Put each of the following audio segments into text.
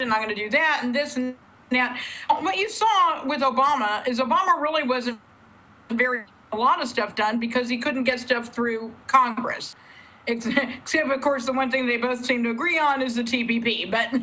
and I'm going to do that and this and that. What you saw with Obama is Obama really wasn't a lot of stuff done because he couldn't get stuff through Congress. Except, of course, the one thing they both seem to agree on is the TPP. But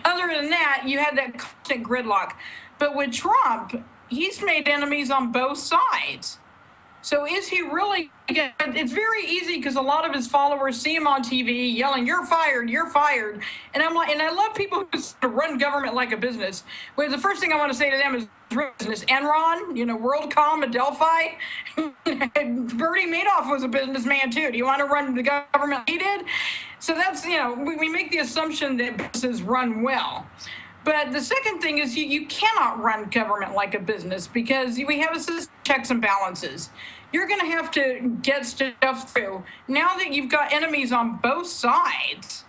other than that, you had that constant gridlock. But with Trump, he's made enemies on both sides. So is he really? It's very easy because a lot of his followers see him on TV yelling, "You're fired, you're fired." And I'm like, and I love people who run government like a business. Well, the first thing I want to say to them is business. Enron, WorldCom, Adelphi. Bernie Madoff was a businessman too. Do you want to run the government he did? So that's, we make the assumption that businesses run well. But the second thing is you cannot run government like a business because we have a system of checks and balances. You're going to have to get stuff through. Now that you've got enemies on both sides,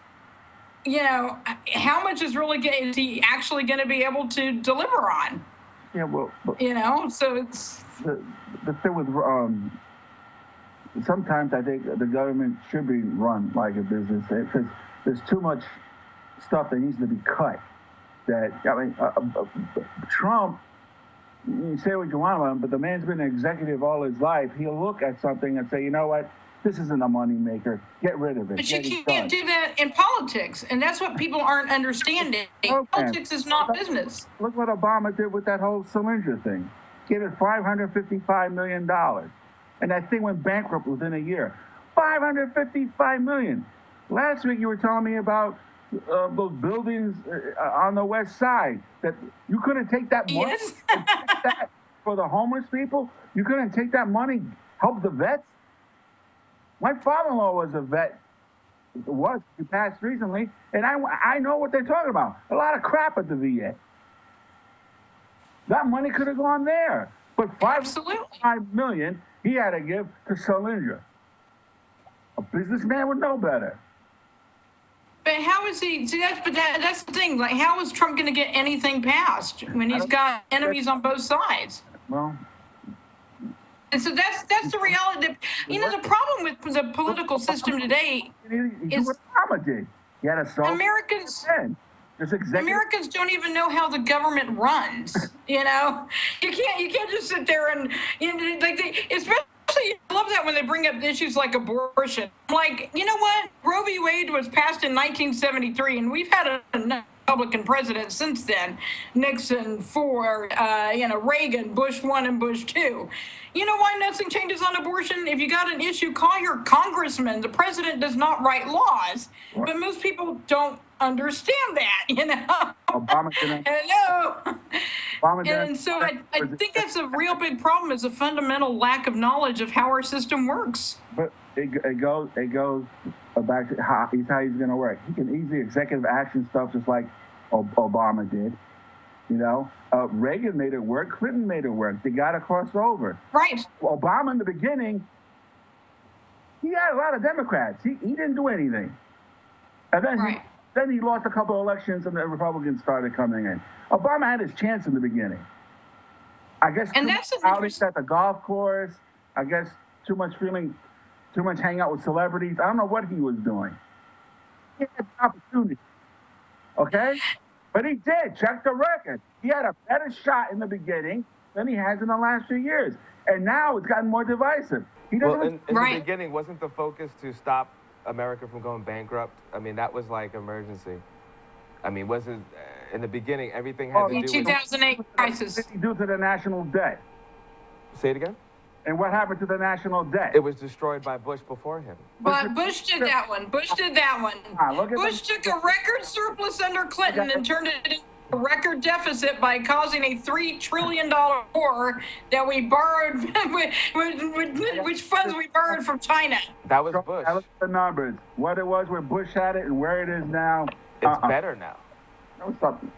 how much is he actually going to be able to deliver on? Yeah, well, so it's the thing with sometimes I think the government should be run like a business because there's too much stuff that needs to be cut. Trump, you say what you want about him, but the man's been an executive all his life. He'll look at something and say, you know what, this isn't a moneymaker. Get rid of it. But you can't do that in politics, and that's what people aren't understanding. Politics is not business. Look what Obama did with that whole cylinder thing. Gave it $555 million. And that thing went bankrupt within a year. $555 million. Last week you were telling me about those buildings on the west side, that you couldn't take that money yes. for the homeless people? You couldn't take that money, help the vets? My father-in-law was a vet. He passed recently, and I know what they're talking about. A lot of crap at the VA. That money could have gone there. But $5 million he had to give to Soledad. A businessman would know better. But how is he? See, that's the thing. Like, how is Trump going to get anything passed when he's got enemies on both sides? Well, and so that's the reality. The problem with the political system today is what Obama did. He had a Americans don't even know how the government runs. You can't just sit there and especially. I love that when they bring up issues like abortion. Like, you know what? Roe v. Wade was passed in 1973, and we've had a Republican president since then. Nixon, Ford, Reagan, Bush 1 and Bush 2. You know why nothing changes on abortion? If you got an issue, call your congressman. The president does not write laws. What? But most people don't understand that, Obama didn't. Hello. And so I think that's a real big problem, is a fundamental lack of knowledge of how our system works. But it goes back to how he's going to work. He can easily executive action stuff just like Obama did. Reagan made it work. Clinton made it work. They got to cross over. Right. Obama in the beginning, he had a lot of Democrats. He didn't do anything. And then Then he lost a couple of elections and the Republicans started coming in. Obama had his chance in the beginning. I guess too much outings at the golf course. I guess too much hang out with celebrities. I don't know what he was doing. He had the opportunity. Okay? But he did. Check the record. He had a better shot in the beginning than he has in the last few years. And now it's gotten more divisive. In the beginning, wasn't the focus to stop America from going bankrupt? I mean, that was like emergency. I mean, wasn't in the beginning everything had to do with the 2008 crisis due to the national debt? Say it again. And what happened to the national debt? It was destroyed by Bush before him. But Bush did that one. Bush took a record surplus under Clinton and turned it into a record deficit by causing a $3 trillion war that we borrowed, which funds we borrowed from China. That was Bush. I look at the numbers. What it was when Bush had it and where it is now. It's better now. No, something.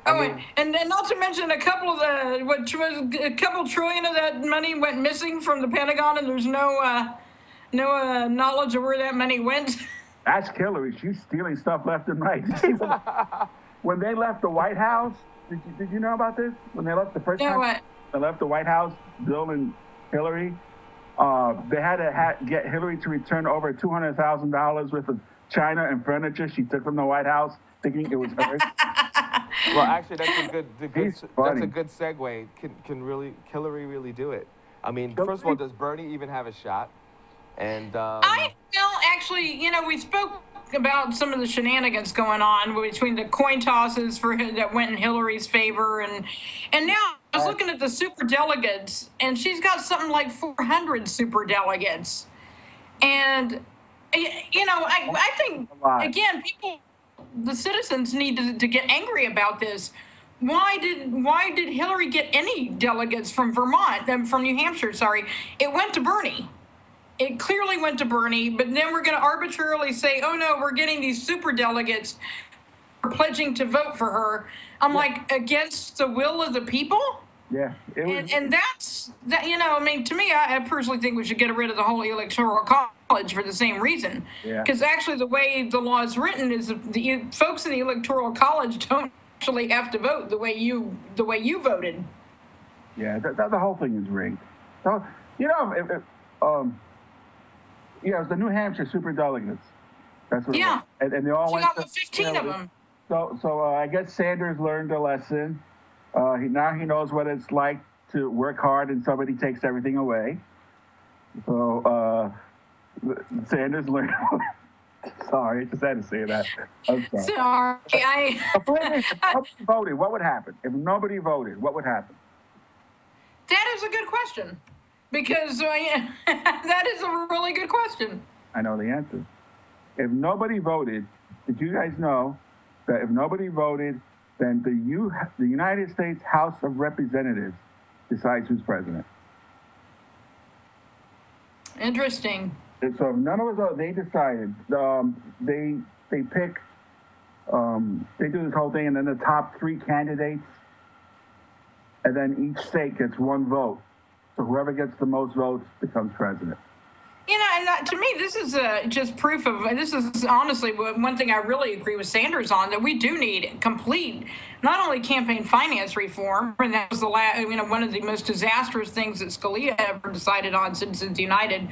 And then not to mention a couple trillion of that money went missing from the Pentagon, and there's no knowledge of where that money went. Ask Hillary. She's stealing stuff left and right. When they left the White House, did you know about this? When they left the first time, they left the White House, Bill and Hillary, they had to get Hillary to return over $200,000 worth of China and furniture she took from the White House thinking it was her. Well, actually, that's He's funny. a good segue. Can Hillary really do it? I mean, first of all, does Bernie even have a shot? And I feel actually, we spoke about some of the shenanigans going on between the coin tosses that went in Hillary's favor, and now I was looking at the super delegates, and she's got something like 400 super delegates, and I think again, the citizens need to get angry about this. Why did Hillary get any delegates from Vermont, from New Hampshire? Sorry, it went to Bernie. It clearly went to Bernie, but then we're going to arbitrarily say, oh no, we're getting these super delegates for pledging to vote for her. I'm like, against the will of the people? Yeah. And that's, I mean, to me, I personally think we should get rid of the whole electoral college for the same reason. Because actually the way the law is written is the folks in the electoral college don't actually have to vote the way you voted. Yeah, the whole thing is rigged. So, it's the New Hampshire super delegates. That's what. Yeah. And they all went. Got 15 of them. So I guess Sanders learned a lesson. Now he knows what it's like to work hard and somebody takes everything away. So Sanders learned. Sorry, I just had to say that. I'm sorry. Nobody voted. What would happen if nobody voted? What would happen? That is a good question. Because that is a really good question. I know the answer. If nobody voted, did you guys know that if nobody voted, then the United States House of Representatives decides who's president? Interesting. And so if none of us vote, they decided. They pick. They do this whole thing, and then the top 3 candidates, and then each state gets 1 vote. So whoever gets the most votes becomes president. And to me, this is just proof of, this is honestly one thing I really agree with Sanders on, that we do need complete, not only campaign finance reform, and that was one of the most disastrous things that Scalia ever decided on Citizens United,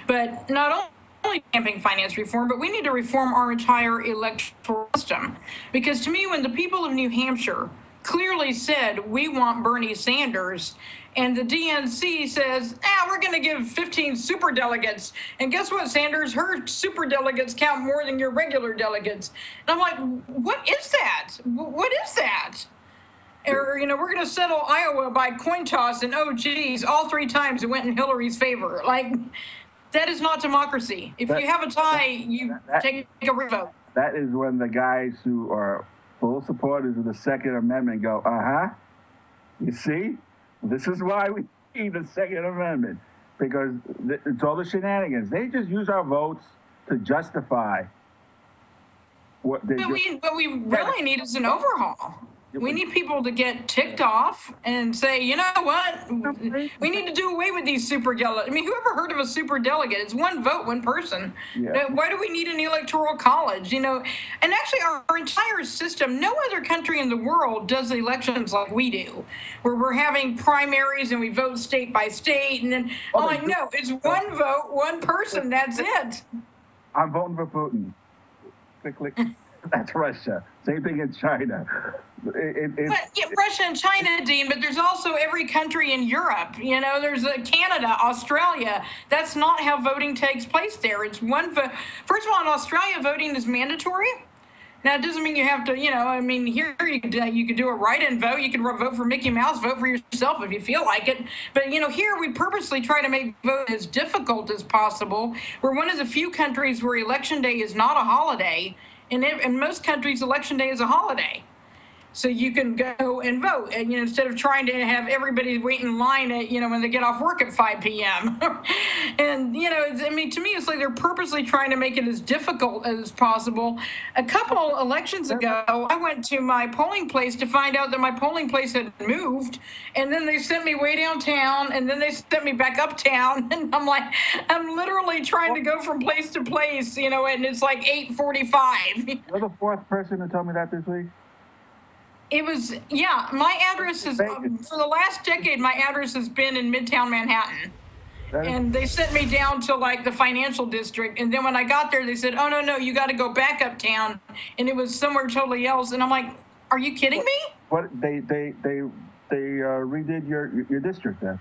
but not only campaign finance reform, but we need to reform our entire electoral system. Because to me, when the people of New Hampshire clearly said, we want Bernie Sanders, and the DNC says, we're going to give 15 super delegates. And guess what, Sanders? Her super delegates count more than your regular delegates. And I'm like, what is that? What is that? Or, we're going to settle Iowa by coin toss, and oh, geez, all 3 times it went in Hillary's favor. Like, that is not democracy. If you have a tie, you take a revote. That is when the guys who are full supporters of the Second Amendment go, you see? This is why we need the Second Amendment, because it's all the shenanigans. They just use our votes to justify what they do. What we really need is an overhaul. We need people to get ticked off and say, you know what? We need to do away with these super delegates. I mean, whoever heard of a super delegate? It's 1 vote, 1 person. Yeah. Why do we need an electoral college? And actually our entire system, no other country in the world does elections like we do, where we're having primaries and we vote state by state. And then, no, it's 1 vote, 1 person. That's it. I'm voting for Putin. Click, click. That's Russia. Same thing in China. Russia and China, Dean, but there's also every country in Europe. There's Canada, Australia. That's not how voting takes place there. It's 1 vote. First of all, in Australia, voting is mandatory. Now, it doesn't mean you have to, here you could do a write-in vote. You can vote for Mickey Mouse, vote for yourself if you feel like it. But, here we purposely try to make voting as difficult as possible. We're one of the few countries where Election Day is not a holiday. In most countries, Election Day is a holiday. So you can go and vote, and instead of trying to have everybody wait in line at when they get off work at 5 p.m. And to me, it's like they're purposely trying to make it as difficult as possible. A couple elections ago, I went to my polling place to find out that my polling place had moved, and then they sent me way downtown, and then they sent me back uptown, and I'm like, I'm literally trying to go from place to place, and it's like 8:45. You're the 4th person to tell me that this week. It was, my address is, for the last decade, my address has been in Midtown Manhattan. And they sent me down to like the financial district. And then when I got there, they said, oh, no, you got to go back uptown. And it was somewhere totally else. And I'm like, are you kidding me? What they redid your district then?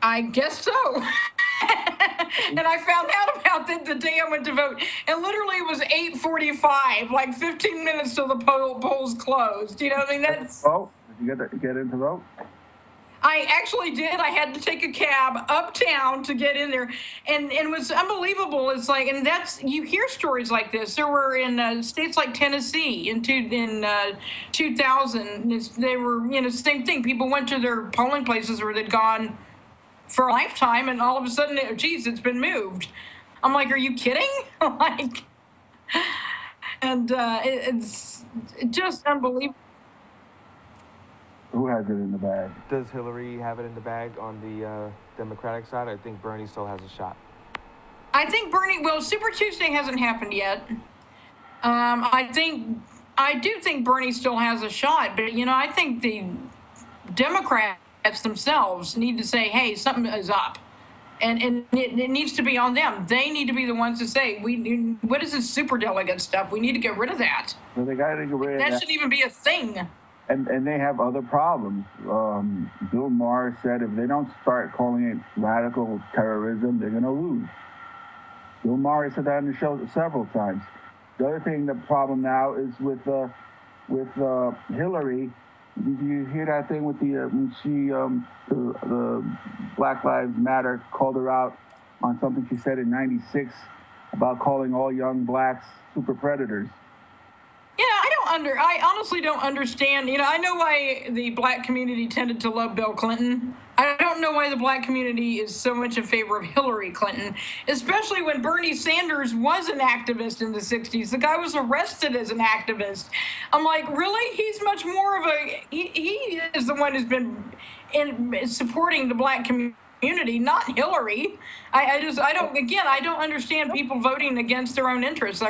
I guess so. And I found out about it the day I went to vote. And literally it was 8:45, like 15 minutes till the polls closed. You know what I mean? That's. Oh, did you get in to vote? I actually did. I had to take a cab uptown to get in there, and it was unbelievable. It's like, and that's, you hear stories like this. There were in states like Tennessee in 2000. They were, same thing. People went to their polling places where they'd gone for a lifetime, and all of a sudden, geez, it's been moved. I'm like, are you kidding? Like, and it's just unbelievable. Who has it in the bag? Does Hillary have it in the bag on the Democratic side? I think Bernie still has a shot. I think Bernie, well, Super Tuesday hasn't happened yet. I do think Bernie still has a shot, but, I think the Democrats themselves need to say, hey, something is up. And it needs to be on them. They need to be the ones to say, what is this superdelegate stuff? We need to get rid of that. Well, they got to get rid of that. That shouldn't even be a thing. And they have other problems. Bill Maher said if they don't start calling it radical terrorism, they're going to lose. Bill Maher said that on the show several times. The other thing, the problem now is with Hillary. Did you hear that thing with when she the Black Lives Matter called her out on something she said in '96 about calling all young blacks super predators? Yeah, I honestly don't understand. I know why the black community tended to love Bill Clinton. I don't know why the black community is so much in favor of Hillary Clinton, especially when Bernie Sanders was an activist in the 60s. The guy was arrested as an activist. I'm like, really? He's much more of he is the one who's been supporting the black community, not Hillary. I don't understand people voting against their own interests.